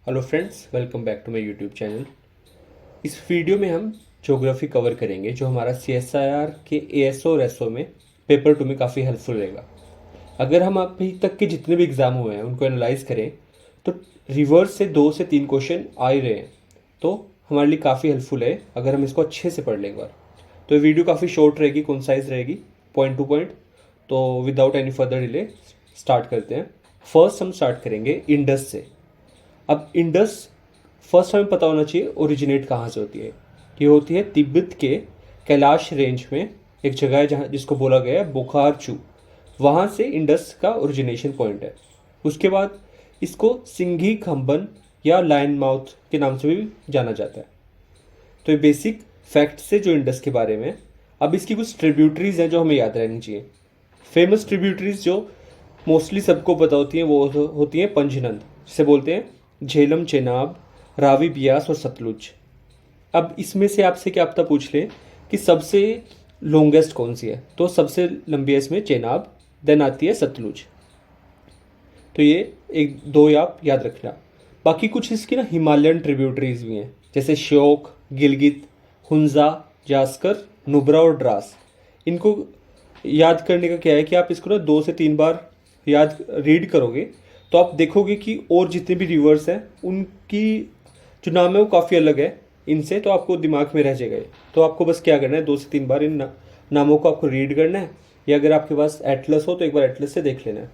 Hello friends, welcome back to my YouTube channel. इस video में हम ज्योग्राफी कवर करेंगे जो हमारा सीएसआईआर के एएसओ और एसओ में पेपर 2 में काफ़ी हेल्पफुल रहेगा। अगर हम अभी तक के जितने भी एग्ज़ाम हुए हैं उनको एनालाइज करें तो रिवर्स से 2 से 3 क्वेश्चन आ ही रहे हैं, तो हमारे लिए काफ़ी हेल्पफुल है अगर हम इसको अच्छे से पढ़ लें एक बार। तो ये वीडियो काफ़ी शॉर्ट रहेगी, कंसाइज रहेगी, पॉइंट टू पॉइंट। तो without any further delay start करते हैं। फर्स्ट हम स्टार्ट करेंगे इंडस से। अब इंडस फर्स्ट हमें पता होना चाहिए ओरिजिनेट कहाँ से होती है। ये होती है तिब्बत के कैलाश रेंज में एक जगह है जहाँ जिसको बोला गया है बोकार्चू। वहाँ से इंडस का ओरिजिनेशन पॉइंट है। उसके बाद इसको सिंघी खंबन या लायन माउथ के नाम से भी जाना जाता है। तो ये बेसिक फैक्ट्स है जो इंडस के बारे में। अब इसकी कुछ ट्रिब्यूटरीज हैं जो हमें याद रहनी चाहिए। फेमस ट्रिब्यूटरीज जो मोस्टली सबको पता होती हैं वो होती हैं पंजनद, जिसे बोलते हैं झेलम, चेनाब, रावी, बियास और सतलुज। अब इसमें से आपसे क्या पता पूछ लें कि सबसे लॉन्गेस्ट कौन सी है, तो सबसे लंबी है इसमें चेनाब, देन आती है सतलुज। तो ये एक दो आप याद रखना। बाकी कुछ इसकी ना हिमालयन ट्रिब्यूटरीज भी हैं, जैसे श्योक, गिलगित, हुंजा, जास्कर, नुब्रा और द्रास। इनको याद करने का क्या है कि आप इसको ना 2 से 3 बार याद रीड करोगे तो आप देखोगे कि और जितने भी रिवर्स हैं उनकी जो नाम है वो काफ़ी अलग है इनसे, तो आपको दिमाग में रह जाएगा ये। तो आपको बस क्या करना है, 2 से 3 बार इन नामों को आपको रीड करना है, या अगर आपके पास एटलस हो तो एक बार एटलस से देख लेना है।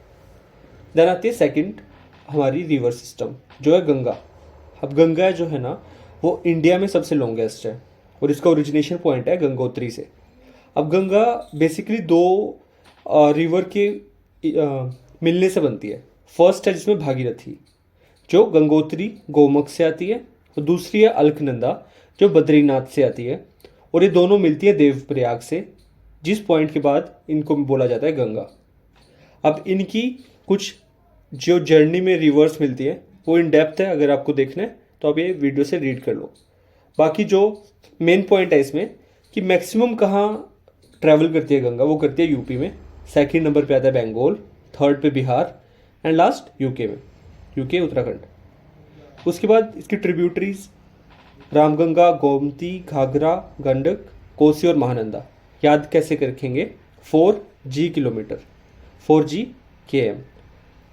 देन आती है सेकंड हमारी रिवर सिस्टम जो है गंगा। अब गंगा जो है ना वो इंडिया में सबसे लॉन्गेस्ट है और इसका ओरिजिनेशन पॉइंट है गंगोत्री से। अब गंगा बेसिकली दो रिवर के मिलने से बनती है। फर्स्ट है जिसमें भागीरथी जो गंगोत्री गोमुख से आती है, और दूसरी है अलकनंदा जो बद्रीनाथ से आती है, और ये दोनों मिलती है देवप्रयाग से, जिस पॉइंट के बाद इनको बोला जाता है गंगा। अब इनकी कुछ जो जर्नी में रिवर्स मिलती है वो इन डेप्थ है, अगर आपको देखना है तो आप ये वीडियो से रीड कर लो। बाकी जो मेन पॉइंट है इसमें कि मैक्सिमम कहाँ ट्रैवल करती है गंगा, वो करती है यूपी में। सेकंड नंबर पे आता है बंगाल, थर्ड पे बिहार, एंड लास्ट यूके में, यूके उत्तराखंड। उसके बाद इसकी ट्रिब्यूटरीज रामगंगा, गोमती, घाघरा, गंडक, कोसी और महानंदा। याद कैसे रखेंगे, 4G किलोमीटर, 4G KM।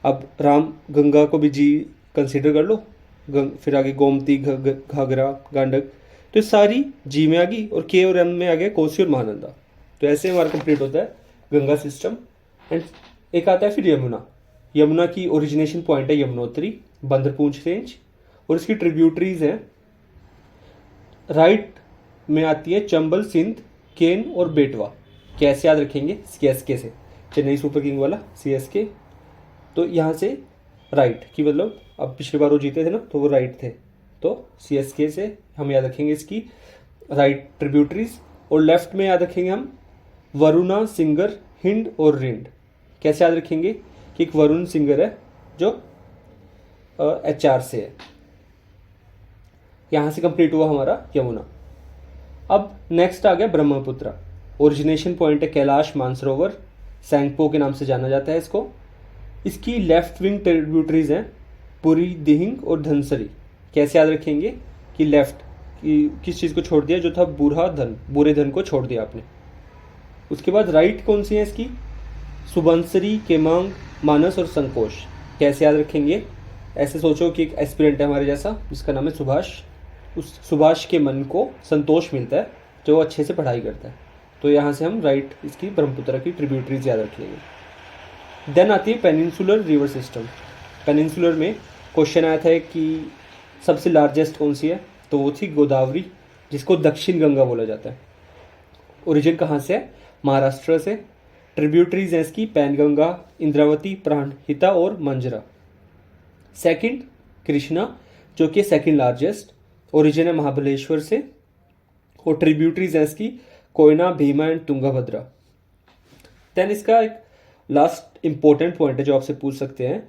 अब राम गंगा को भी जी कंसिडर कर लो, फिर आगे गोमती, घाघरा, गंडक, तो ये सारी जी में आ गई, और के और एम में आ गया कोसी और महानंदा। तो ऐसे हमारा कंप्लीट होता है गंगा सिस्टम। एंड एक आता है फिर यमुना। यमुना की ओरिजिनेशन पॉइंट है यमुनोत्री, बंदरपूंछ रेंज, और इसकी ट्रिब्यूटरीज हैं राइट में आती है चंबल, सिंध, केन और बेटवा। कैसे याद रखेंगे, CSK से, चेन्नई सुपर किंग वाला CSK। तो यहाँ से राइट की मतलब अब पिछली बार वो जीते थे ना तो वो राइट थे, तो CSK से हम याद रखेंगे इसकी राइट ट्रिब्यूटरीज। और लेफ्ट में याद रखेंगे हम वरुणा, सिंगर, हिंड और रिंड। कैसे याद रखेंगे कि एक वरुण सिंगर है जो HR से है। यहाँ से कंप्लीट हुआ हमारा यमुना। अब नेक्स्ट आ गया ब्रह्मपुत्र। ओरिजिनेशन पॉइंट है कैलाश मानसरोवर, सैंगपो के नाम से जाना जाता है इसको। इसकी लेफ्ट विंग ट्रिब्यूटरीज हैं पुरी, दिहिंग और धनसरी। कैसे याद रखेंगे कि लेफ्ट किस चीज़ को छोड़ दिया, जो था बुरा धन, बुरे धन को छोड़ दिया आपने। उसके बाद राइट कौन सी है इसकी, सुबनसरी, केमांग, मानस और संकोश। कैसे याद रखेंगे, ऐसे सोचो कि एक एस्पिरेंट है हमारे जैसा जिसका नाम है सुभाष। उस सुभाष के मन को संतोष मिलता है जो अच्छे से पढ़ाई करता है। तो यहाँ से हम राइट इसकी ब्रह्मपुत्र की ट्रिब्यूटरीज याद रख लेंगे। देन आती है पेनिनसुलर रिवर सिस्टम। पेनिनसुलर में क्वेश्चन आया था कि सबसे लार्जेस्ट कौन सी है, तो वो थी गोदावरी, जिसको दक्षिण गंगा बोला जाता है। ओरिजिन कहाँ से है, महाराष्ट्र से। ट्रिब्यूटरीज हैं इसकी पैनगंगा, इंद्रावती, प्राणहिता और मंजरा। सेकंड कृष्णा जो कि सेकंड लार्जेस्ट, ओरिजिन है महाबलेश्वर से, और ट्रिब्यूटरीज हैं इसकी कोयना, भीमा एंड तुंगभद्रा। देन इसका एक लास्ट इंपॉर्टेंट पॉइंट है जो आपसे पूछ सकते हैं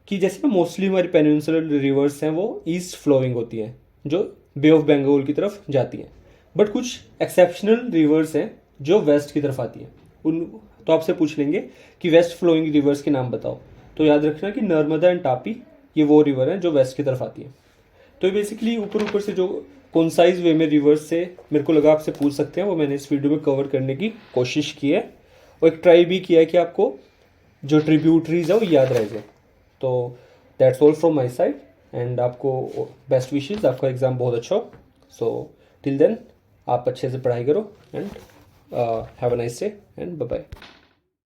कि जैसे ना मोस्टली हमारी पेनिनसुलर रिवर्स हैं वो ईस्ट फ्लोइंग होती हैं जो बे ऑफ बंगाल की तरफ जाती हैं, बट कुछ एक्सेप्शनल रिवर्स हैं जो वेस्ट की तरफ आती हैं। उन तो आपसे पूछ लेंगे कि वेस्ट फ्लोइंग रिवर्स के नाम बताओ, तो याद रखना कि नर्मदा एंड तापी ये वो रिवर है जो वेस्ट की तरफ आती है। तो ये बेसिकली ऊपर ऊपर से जो कॉन्साइज वे में रिवर्स से मेरे को लगा आपसे पूछ सकते हैं, वो मैंने इस वीडियो में कवर करने की कोशिश की है, और एक ट्राई भी किया है कि आपको जो ट्रिब्यूटरीज है वो याद रह जाए। तो that's all from my side, and आपको बेस्ट विशेज, आपका एग्ज़ाम बहुत अच्छा हो। सो टिल देन आप अच्छे से पढ़ाई करो, and have a nice day, and bye bye.